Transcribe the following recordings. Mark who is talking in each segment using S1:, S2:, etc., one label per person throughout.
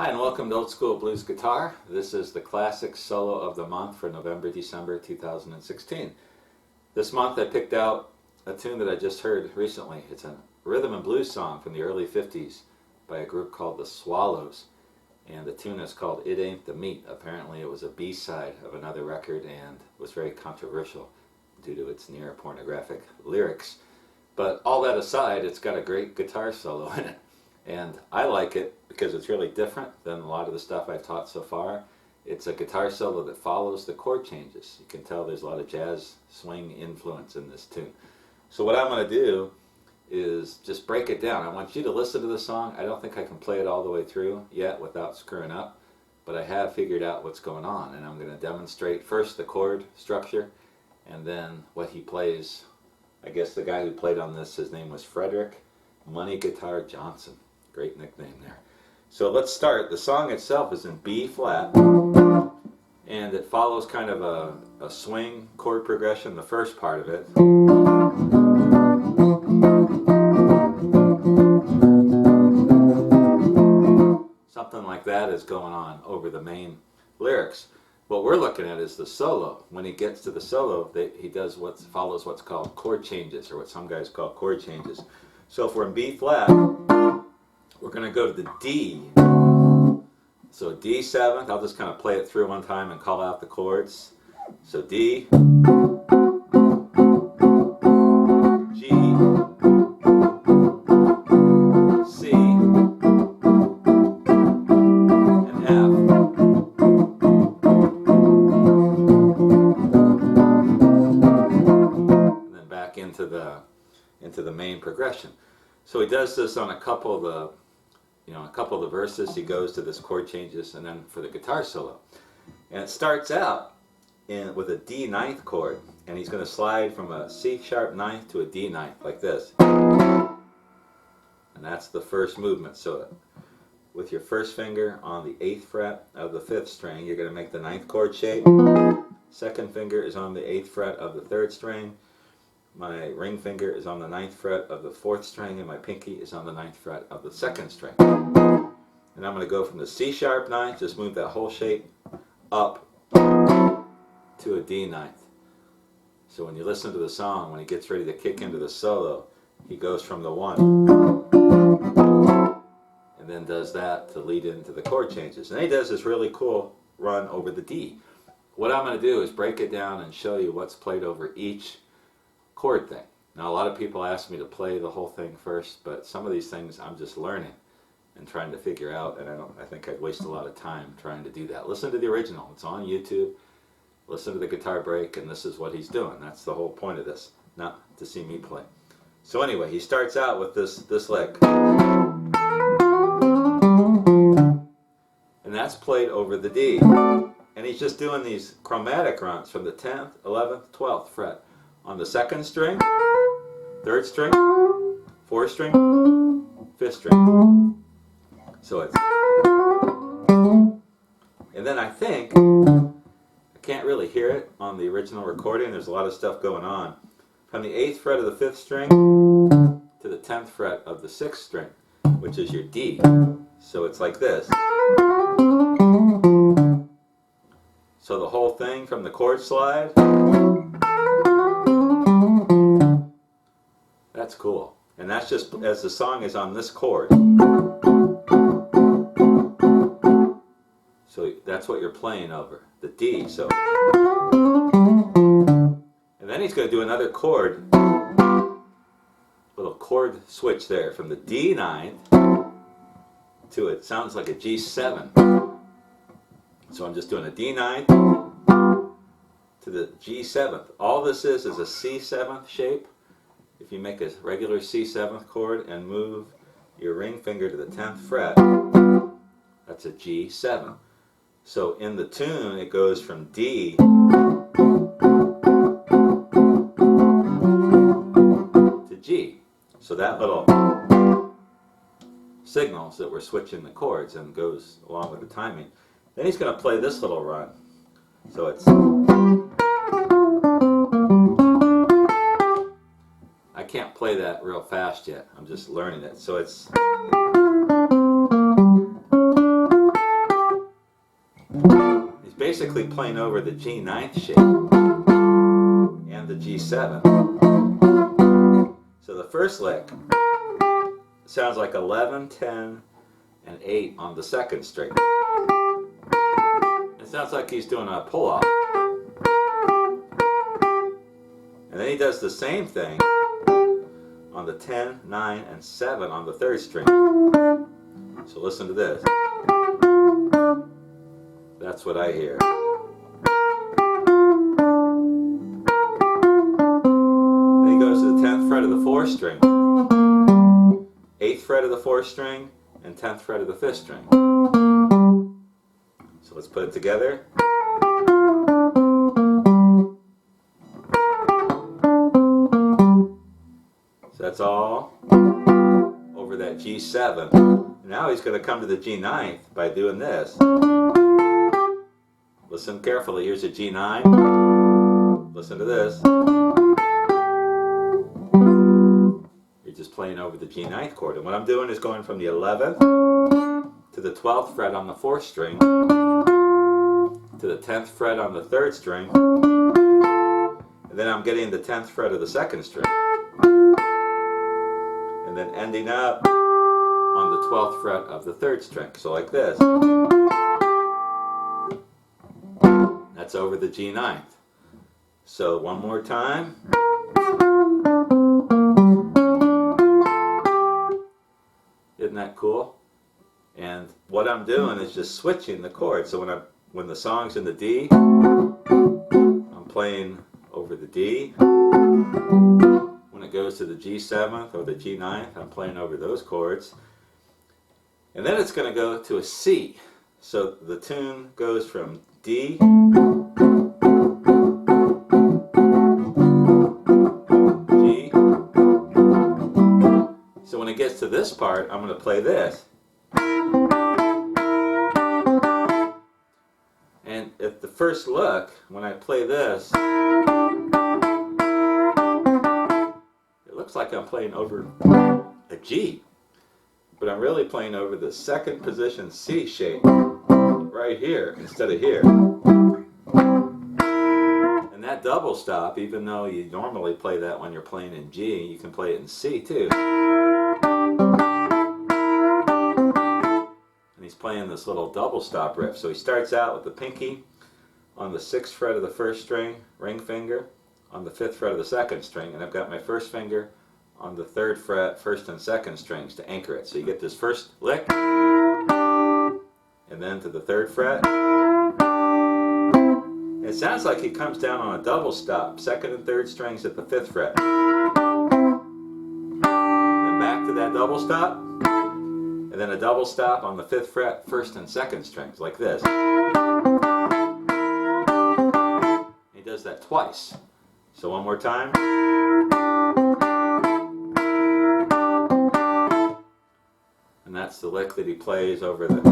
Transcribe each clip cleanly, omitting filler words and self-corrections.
S1: Hi and welcome to Old School Blues Guitar. This is the classic solo of the month for November-December 2016. This month I picked out a tune that I just heard recently. It's a rhythm and blues song from the early 50s by a group called the Swallows. And the tune is called It Ain't the Meat. Apparently it was a B-side of another record and was very controversial due to its near pornographic lyrics. But all that aside, it's got a great guitar solo in it. And I like it because it's really different than a lot of the stuff I've taught so far. It's a guitar solo that follows the chord changes. You can tell there's a lot of jazz swing influence in this tune. So what I'm going to do is just break it down. I want you to listen to the song. I don't think I can play it all the way through yet without screwing up, but I have figured out what's going on, and I'm going to demonstrate first the chord structure and then what he plays. I guess the guy who played on this, his name was Frederick Money Guitar Johnson. Great nickname there. So let's start. The song itself is in B flat, and it follows kind of a swing chord progression, the first part of it. Something like that is going on over the main lyrics. What we're looking at is the solo. When he gets to the solo, he does follows what's called chord changes, or what some guys call chord changes. So if we're in B flat, we're going to go to the D. So D seventh, I'll just kind of play it through one time and call out the chords. So D, G, C, and F. And then back into the main progression. So he does this on a couple of the verses. He goes to this chord changes, and then for the guitar solo, and it starts out with a D ninth chord, and he's going to slide from a C sharp ninth to a D ninth like this, and that's the first movement. So with your first finger on the 8th fret of the 5th string, you're going to make the 9th chord shape. Second finger is on the 8th fret of the 3rd string. My ring finger is on the 9th fret of the 4th string, and my pinky is on the 9th fret of the 2nd string. And I'm going to go from the C sharp ninth, just move that whole shape up to a D ninth. So when you listen to the song, when he gets ready to kick into the solo, he goes from the 1 and then does that to lead into the chord changes. And he does this really cool run over the D. What I'm going to do is break it down and show you what's played over each chord thing. Now a lot of people ask me to play the whole thing first, but some of these things I'm just learning and trying to figure out, and I think I'd waste a lot of time trying to do that. Listen to the original. It's on YouTube. Listen to the guitar break, and this is what he's doing. That's the whole point of this, not to see me play. So anyway, he starts out with this lick, and that's played over the D. And he's just doing these chromatic runs from the 10th, 11th, 12th fret on the 2nd string, 3rd string, 4th string, 5th string. So it's, and then I think, I can't really hear it on the original recording, there's a lot of stuff going on, from the 8th fret of the 5th string to the 10th fret of the 6th string, which is your D. So it's like this. So the whole thing from the chord slide, that's cool. And that's just as the song is on this chord. So that's what you're playing over, the D. So, and then he's going to do another chord, little chord switch there from the D ninth to, it sounds like a G7. So I'm just doing a D ninth to the G7th. All this is a C7th shape. If you make a regular C7th chord and move your ring finger to the 10th fret, that's a G7. So in the tune, it goes from D to G. So that little signals that we're switching the chords and goes along with the timing. Then he's going to play this little run. So it's, I can't play that real fast yet. I'm just learning it. So it's, basically playing over the G ninth shape and the G7. So the first lick sounds like 11, 10, and 8 on the second string. It sounds like he's doing a pull-off. And then he does the same thing on the 10, 9, and 7 on the third string. So listen to this. That's what I hear. Then he goes to the 10th fret of the 4th string, 8th fret of the 4th string, and 10th fret of the 5th string. So let's put it together. So that's all over that G7. Now he's going to come to the G9th by doing this. Listen carefully. Here's a G9. Listen to this. You're just playing over the G9th chord. And what I'm doing is going from the 11th to the 12th fret on the 4th string, to the 10th fret on the 3rd string, and then I'm getting the 10th fret of the 2nd string, and then ending up on the 12th fret of the 3rd string. So like this. That's over the G9th. So one more time. Isn't that cool? And what I'm doing is just switching the chords. So when the song's in the D, I'm playing over the D. When it goes to the G7th or the G9th, I'm playing over those chords. And then it's going to go to a C. So the tune goes from D, G. So when it gets to this part, I'm going to play this. And at the first look, when I play this, it looks like I'm playing over a G. But I'm really playing over the second position C shape right here instead of here. And that double stop, even though you normally play that when you're playing in G, you can play it in C too. And he's playing this little double stop riff. So he starts out with the pinky on the 6th fret of the 1st string, ring finger on the 5th fret of the 2nd string, and I've got my 1st finger on the 3rd fret, 1st and 2nd strings to anchor it. So you get this first lick, and then to the 3rd fret. And it sounds like he comes down on a double stop, 2nd and 3rd strings at the 5th fret. Then back to that double stop, and then a double stop on the 5th fret, 1st and 2nd strings, like this. He does that twice. So one more time. And that's the lick that he plays over the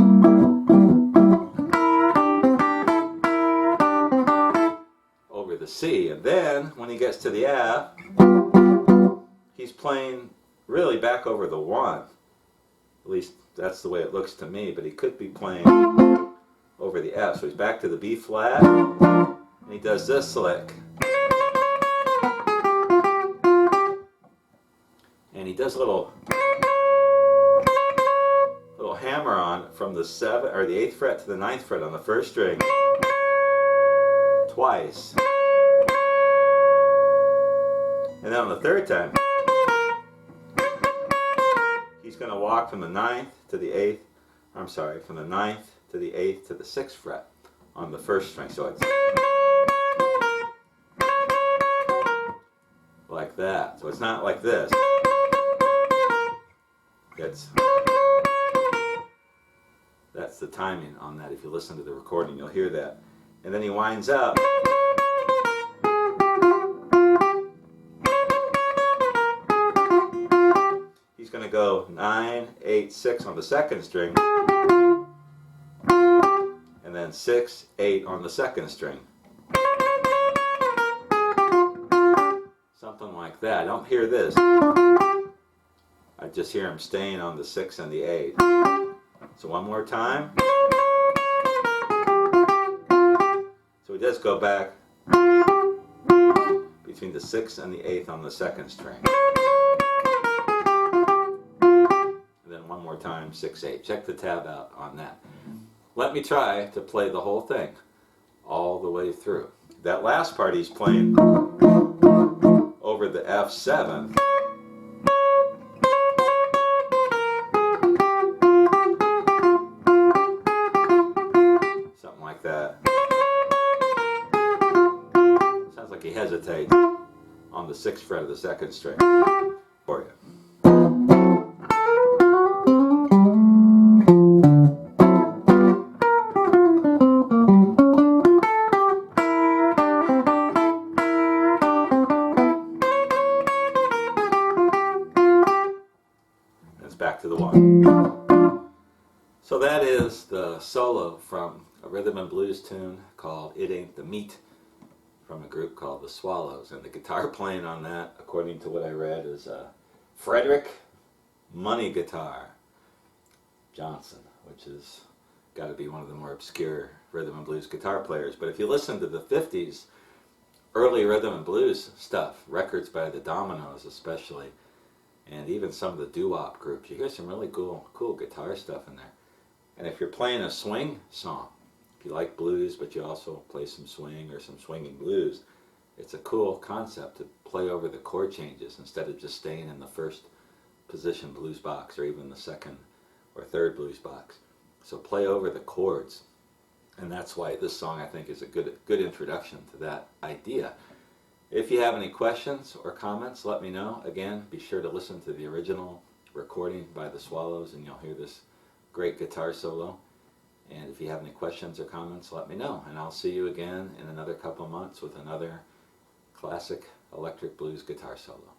S1: C. And then when he gets to the F, he's playing really back over the 1. At least that's the way it looks to me, but he could be playing over the F. So he's back to the B flat, and he does this lick. And he does a little hammer on from the 7th or the 8th fret to the 9th fret on the 1st string twice, and then on the 3rd time he's going to walk from the 9th to the 8th. I'm sorry, from the 9th to the 8th to the 6th fret on the 1st string. So it's like that. So it's not like this. That's the timing on that. If you listen to the recording, you'll hear that. And then he winds up. He's going to go 9, 8, 6 on the 2nd string, and then 6, 8 on the 2nd string. Something like that. I don't hear this. I just hear him staying on the 6 and the 8. So one more time. this, go back between the 6th and the 8th on the 2nd string. And then one more time, 6, 8. Check the tab out on that. Let me try to play the whole thing all the way through. That last part he's playing over the F7. Something like that. Sounds like he hesitates on the 6th fret of the 2nd string for you. Back to the 1. So that is the solo from a rhythm and blues tune called It Ain't the Meat from a group called the Swallows. And the guitar playing on that, according to what I read, is Frederick Money Guitar Johnson, which has got to be one of the more obscure rhythm and blues guitar players. But if you listen to the 50s, early rhythm and blues stuff, records by the Dominoes especially, and even some of the doo-wop groups, you hear some really cool guitar stuff in there. And if you're playing a swing song, if you like blues but you also play some swing or some swinging blues, it's a cool concept to play over the chord changes instead of just staying in the first position blues box or even the second or third blues box. So play over the chords, and that's why this song I think is a good introduction to that idea. If you have any questions or comments, let me know. Again, be sure to listen to the original recording by the Swallows and you'll hear this great guitar solo. And if you have any questions or comments, let me know. And I'll see you again in another couple months with another classic electric blues guitar solo.